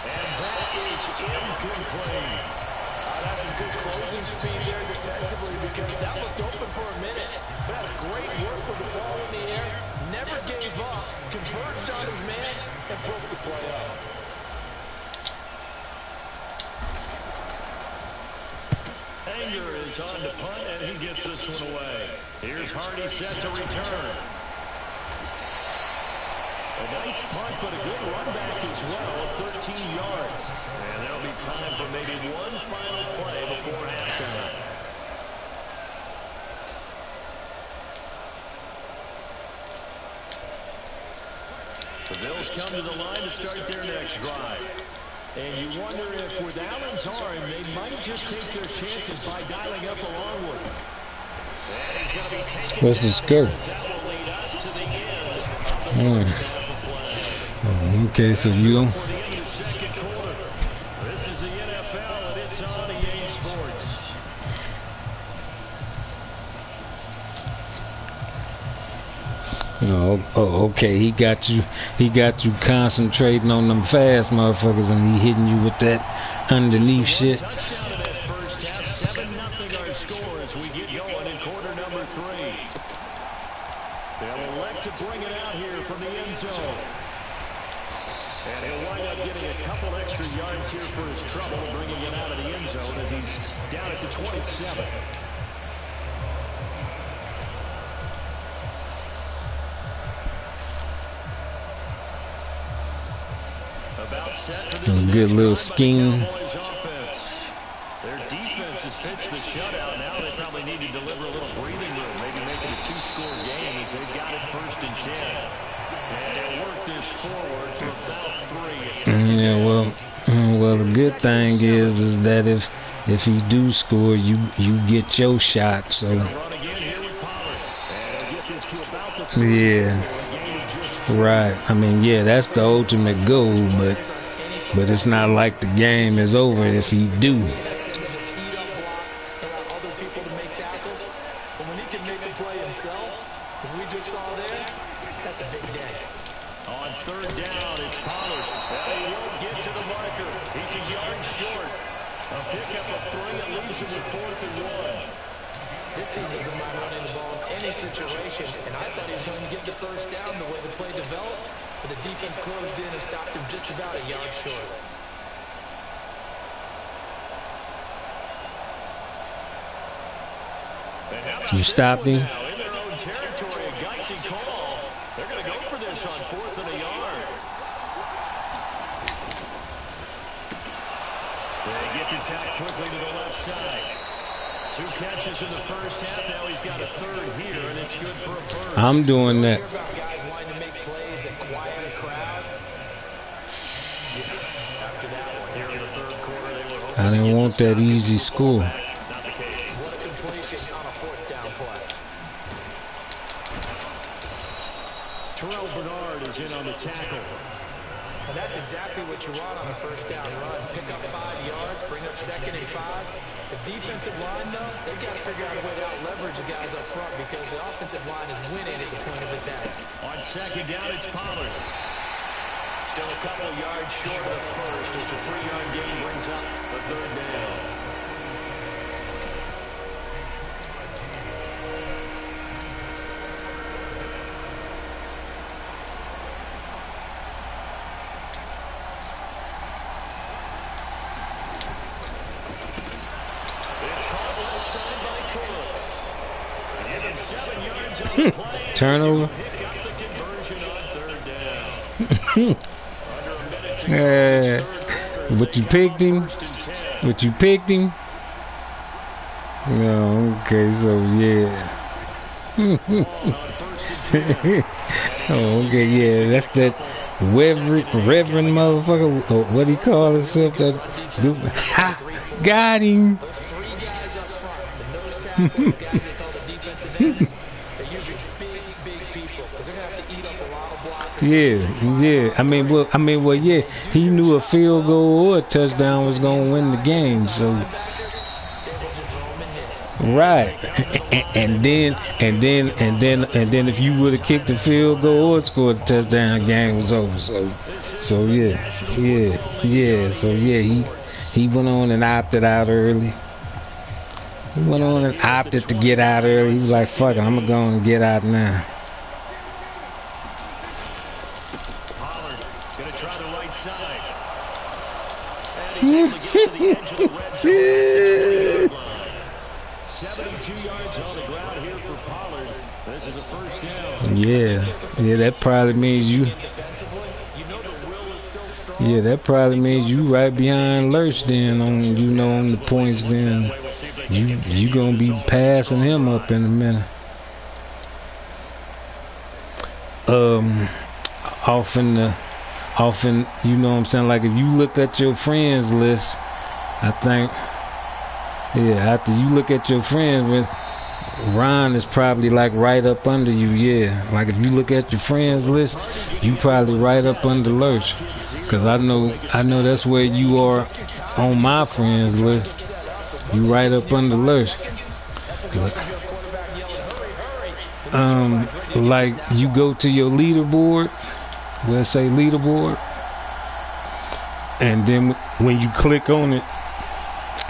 And that is incomplete. That's some good closing speed there defensively because that looked open for a minute. But that's great work with the ball in the air. Never gave up. Converged on his man and broke the play up. Anger is on to punt, and he gets this one away. Here's Hardy set to return. A nice punt, but a good run back as well, 13 yards. And there'll be time for maybe one final play before halftime. The Bills come to the line to start their next drive. And you wonder if with Allen's arm, they might just take their chances by dialing up a long one. And he's going to be taken What's the score? that will lead us to the end of the first half of play. Oh, okay, so you. For the end of the second quarter. This is the NFL, and it's on EA Sports. Oh, okay. He got you concentrating on them fast motherfuckers, and he hitting you with that underneath shit. Touchdown in that first half. 7-0 our score as we get going in quarter number 3. They'll elect to bring it out here from the end zone. And he'll wind up getting a couple extra yards here for his trouble, bringing it out of the end zone as he's down at the 27. About set for this good little scheme. Their defense has pitched the shutout. Now they probably need to deliver a little breathing room, maybe make it a 2-score game as they've got it 1st and 10. And they'll work this forward for about 3. Yeah, well, the good thing is that if he do score, you get your shot. So yeah. Right. I mean, yeah, that's the ultimate goal, but it's not like the game is over if he do. On 3rd down, it's Pollard. He won't get to the marker. He's a yard short. A pickup of 3 and leaves him with 4th and 1. This team doesn't mind running the ball in any situation, and I thought he was going to get the 1st down the way the play developed, but the defense closed in and stopped him just about a yard short. You stopped him? Now, in their own territory, a gutsy call. They're going to go for this on 4th and a yard. They get this out quickly to the left side. 2 catches in the first half. Now he's got a 3rd here, and it's good for a 1st. I'm doing that. Guys wanting to make plays that quiet a crowd. After that one, here in the 3rd quarter, they were I didn't want that easy score. Not the case. what a completion on a 4th down play. Terrell Bernard is in on the tackle. And that's exactly what you want on a 1st down run. Pick up 5 yards, bring up 2nd and 5. The defensive line, though, they've got to figure out a way to out-leverage the guys up front because the offensive line is winning at the point of attack. On 2nd down, it's Pollard. Still a couple of yards short of 1st as a 3-yard gain brings up a 3rd down. Turnover. But you picked him. No, okay, so yeah. Oh, okay, yeah, that's that reverend motherfucker. Oh, what he call himself? That ha, got him. Those 3 guys up front, the nose tackle, the guys they call the defensive ends, they're usually big people because they're gonna have to eat up a lot of blockers. Yeah. I mean, well, yeah. He knew a field goal or a touchdown was gonna win the game, so. Right, and then if you would have kicked the field goal or scored a touchdown, the game was over. So yeah. So yeah, he went on and opted out early. He went on and opted to get out early. He was like, "Fuck it, I'm gonna go and get out now." Pollard gonna try the right side, and he's able to get to the edge of the red zone at the 20-yard line. 72 yards on the ground here for Pollard. This is a 1st down. Yeah, that probably means you. Yeah, that probably means you right behind Lurch then on on the points then. You gonna be passing him up in a minute. Off in often, you know what I'm saying, like if you look at your friends list, I think, yeah, after you look at your friends with Ron is probably like right up under you, yeah. Like if you look at your friends list, you probably right up under Lurch. Cause I know that's where you are on my friends list. You right up under Lurch. Like you go to your leaderboard, we'll say leaderboard, and then when you click on it,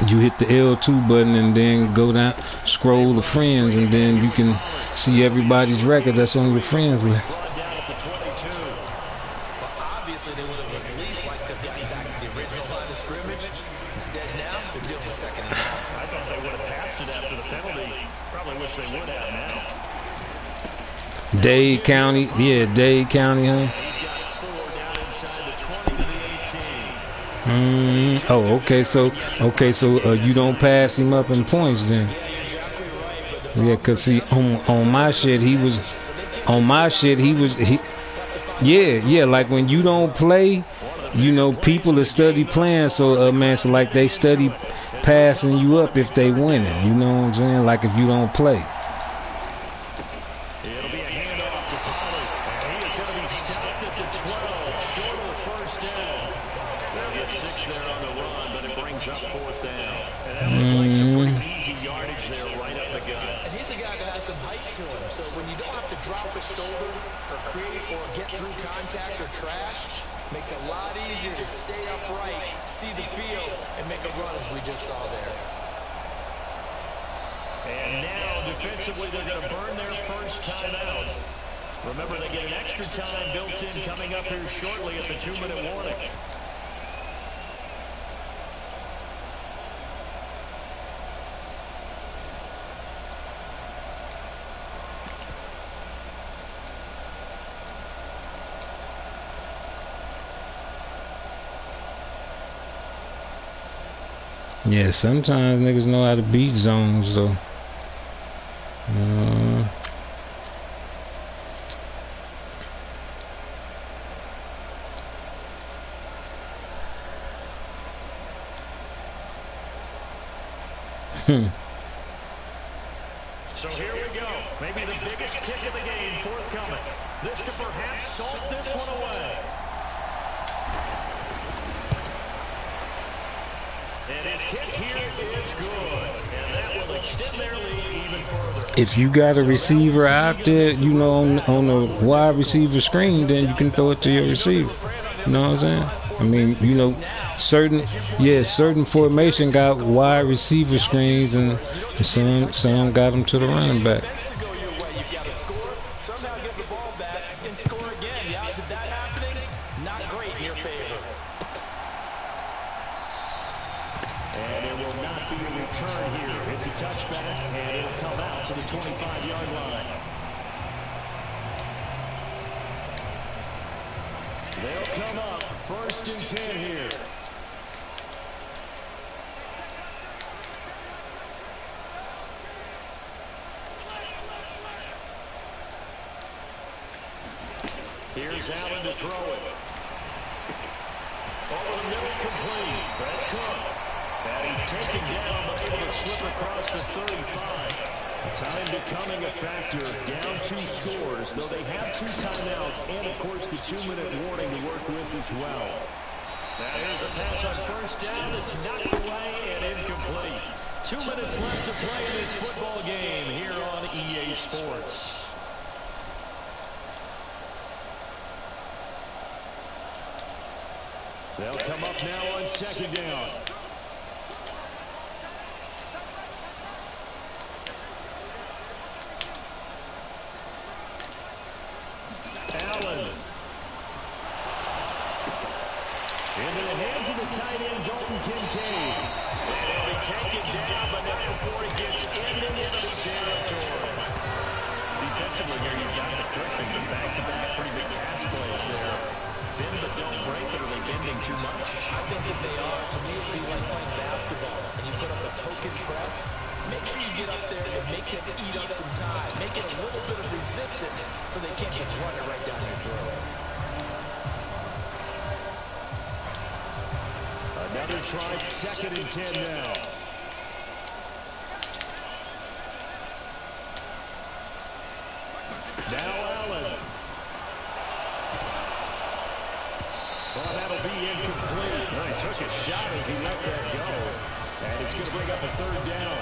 you hit the L2 button and then go down, scroll the friends, and then you can see everybody's record that's on your friends list. Obviously, they would have at least liked to have gotten back to the original line of scrimmage. Instead, now they're dealing with second and long. I thought they would have passed it after the penalty. Probably wish they would have now. Dade County, yeah, Dade County, huh? He's got 4 down inside the 20 to the 18. Oh, okay, so you don't pass him up in points then. Yeah, cause see, on my shit he was, yeah, like when you don't play, you know, people that study playing, so man, so like they study passing you up if they winning, you know what I'm saying? Like if you don't play. It'll be a handoff to Pollard, and he is going to be stopped at the 12, short of the first down. They'll get 6 there on the run, but it brings up 4th down. And that looked like some pretty easy yardage there right up the gut. And he's a guy that has some height to him, so when you don't have to drop a shoulder or create or get through contact or trash, makes it a lot easier to stay upright, see the field, and make a run as we just saw there. And now, defensively, they're going to burn their first timeout. Remember, they get an extra time built in coming up here shortly at the 2-minute warning. Yeah, sometimes niggas know how to beat zones though. So here we go. Maybe the biggest kick of the game forthcoming. This to perhaps salt this one away. And his kick here is good. And that will extend their lead even further. If you got a receiver out there, you know, on a wide receiver screen, then you can throw it to your receiver. You know what I'm saying? I mean, you know, certain formation got wide receiver screens, and some got them to the running back. You've got to score, somehow give the ball back, and score again. The odds of that happening, not great in your favor. And it will not be a return here. It's a touchback, and it'll come out to the 25-yard line. They'll come up 1st and 10 here. Here's Allen to throw it. Over the middle, complete. That's Cook. And he's taken down, but able to slip across the 35. Time becoming a factor. Down 2 scores, though they have 2 timeouts and, of course, the 2-minute warning to work with as well. That is a pass on 1st down. It's knocked away and incomplete. 2 minutes left to play in this football game here on EA Sports. They'll come up now on 2nd down. Allen. Into the hands of the tight end, Dalton Kincaid. And he'll be taken down, but not before he gets into enemy territory. Defensively here, you've got the Christian, but back-to-back pretty big pass plays there. Bend but don't break, but are they bending too much? I think that they are. To me, it'd be like playing basketball, and you put up a token press. Make sure you get up there and make them eat up some time. Make it a little bit of resistance so they can't just run it right down your throat. Another try, 2nd and 10 now. Now Allen. Well, that'll be incomplete. Well, he took a shot as he let that go. And it's going to bring up a 3rd down.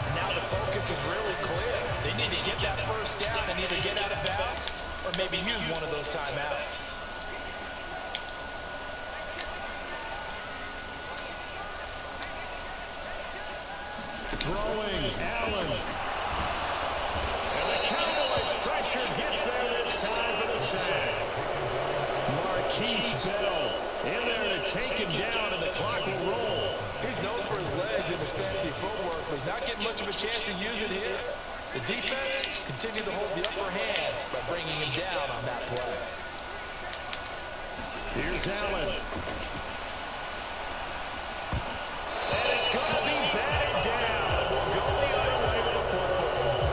And now the focus is really clear. They need to get that 1st down and either get out of bounds or maybe use one of those timeouts. Throwing, Allen. And the Cowboys pressure gets there this time for the sack. Marquise Bell in there to take him down, and the clock will roll. He's known for his legs and his fancy footwork, but he's not getting much of a chance to use it here. The defense continued to hold the upper hand by bringing him down on that play. Here's Allen. And it's going to be batted down. We'll go the other way with the football.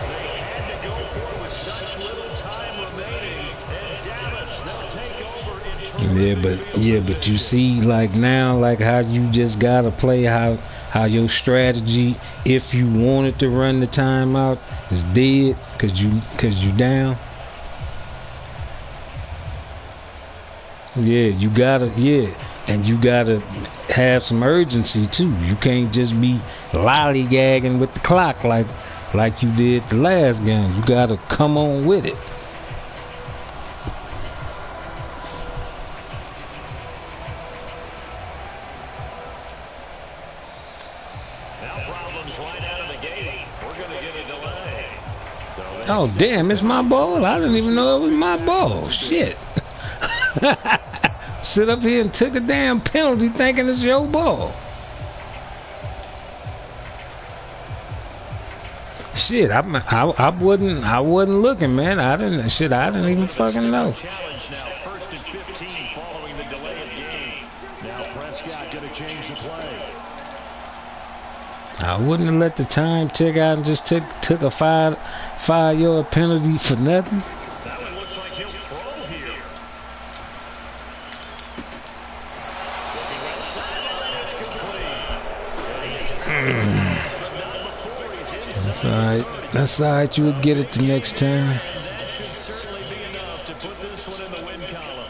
They had to go for it with such little time remaining. And Dallas, they'll take over in terrific but you see, like now, like how you just gotta play, how your strategy, if you wanted to run the timeout, is dead because you down. You gotta have some urgency too. You can't just be lollygagging with the clock like you did the last game. You gotta come on with it. Oh damn, it's my ball. I didn't even know it was my ball. Shit. Sit up here and took a damn penalty thinking it's your ball. Shit, I wasn't looking, man. I didn't even fucking know. Challenge now, 1st and 15 following the delay of game. Now Prescott gonna change the play. I wouldn't have let the time tick out and just took a 5-yard penalty for nothing. That one looks like he'll throw here. Looking right side, and it's complete. That's all right. You would get it the next time. That should certainly be enough to put this one in the win column.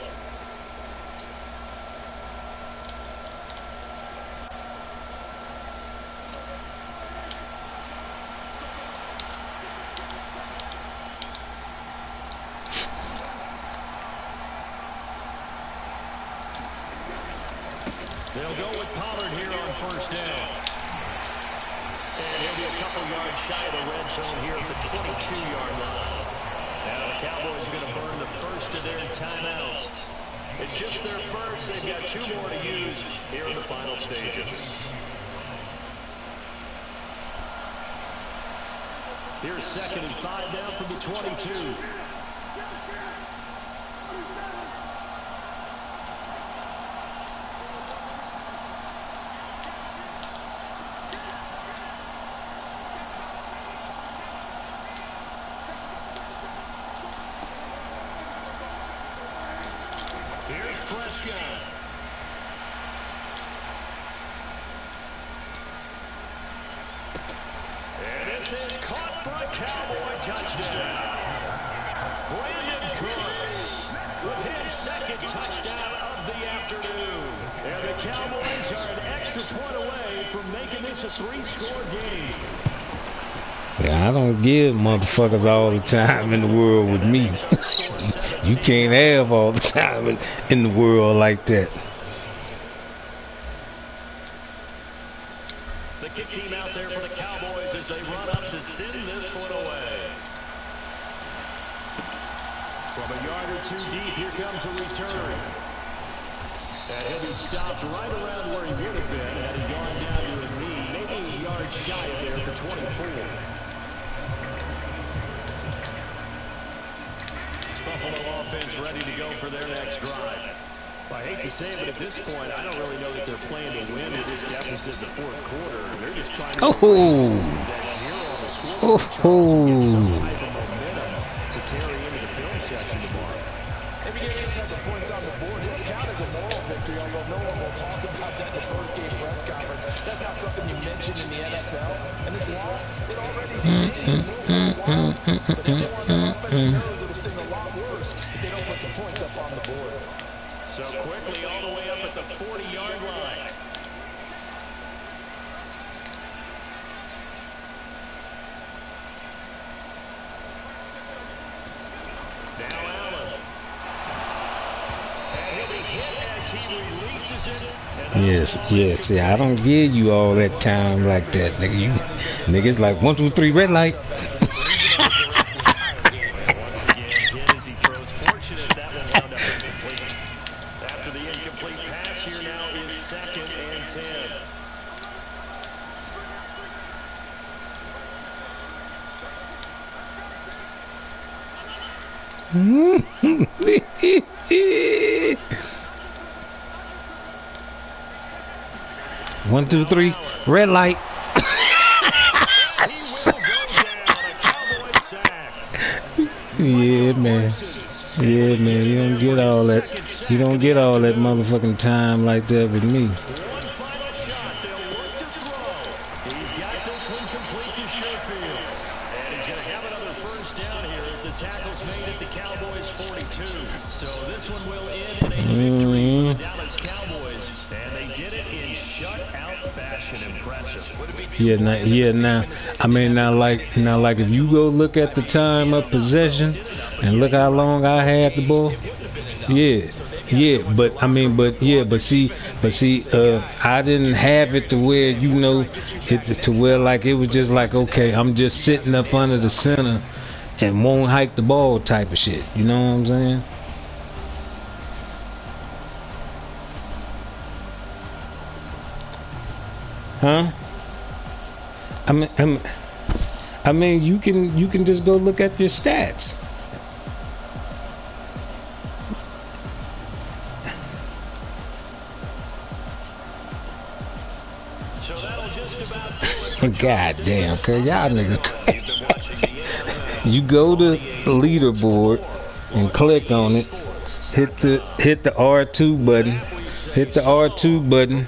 They'll go with Pollard here on 1st down. And he'll be a couple yards shy of the red zone here at the 22-yard line. Now the Cowboys are going to burn the 1st of their timeouts. It's just their 1st. They've got 2 more to use here in the final stages. Here's 2nd and 5 now from the 22. Here's Prescott. And this is caught for a Cowboy touchdown. Brandon Cooks with his 2nd touchdown of the afternoon. And the Cowboys are an extra point away from making this a 3-score game. See, I don't give motherfuckers all the time in the world with me. You can't have all the time in the world like that. The kick team out there for the Cowboys as they run up to send this one away. From a yard or 2 deep, here comes a return. And he'll be stopped right around where he would have been had he gone down to a knee, maybe a yard shy of there at the 24. Buffalo offense ready to go for their next drive. I hate to say it, but at this point, I don't really know that they're playing to win with this deficit in the 4th quarter. They're just trying to that 0 on the scoreboard, get some type of momentum to carry into the film section tomorrow. If you get any type of points on the board, it'll count as a moral victory, although no one will talk about that in the post-game press conference. That's not something you mention in the NFL. And this loss, it already stings for a while. But everyone on offense knows it'll sting a lot worse if they don't put some points up on the board. So quickly all the way up at the 40-yard line. Now Allen. And he'll be hit as he releases it. Yes. See, I don't give you all that time like that, nigga. You niggas like 1, 2, 3, red light. Once again, hit as he throws. Fortunate that one wound up incomplete. After the incomplete pass, here now is 2nd and 10. One, two, three, red light. Yeah, man. Yeah, man. You don't get all that. You don't get all that motherfucking time like that with me. One final shot. They'll look to throw. He's got this one complete to Sherfield. And he's going to have another first down here as the tackle's made at the Cowboys 42. So this one will end in a victory for the Dallas Cowboys. And they did it in shutout fashion. Impressive. Now. I mean, now like if you go look at the time of possession and look how long I had the ball. But see, I didn't have it to where, you know, to where like it was just like, okay, I'm just sitting up under the center and won't hike the ball type of shit. You know what I'm saying? Huh? I mean, you can just go look at your stats. So that'll just about do it. God damn, cause y'all niggas crazy. You go to the leaderboard and click on it. Hit the R2 button. Hit the R2 button.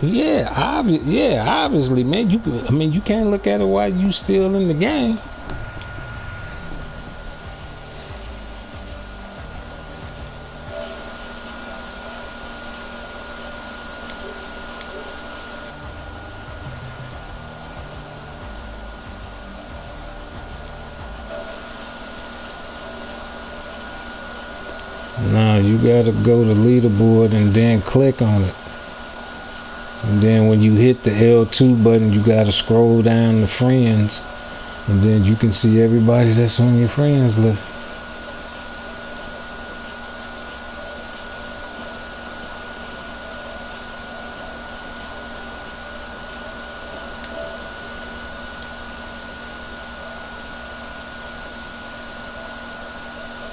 Yeah, obviously, man. You can't look at it while you still in the game. No, you gotta go to leaderboard and then click on it. And then when you hit the L2 button, you gotta scroll down to friends, and then you can see everybody that's on your friends list.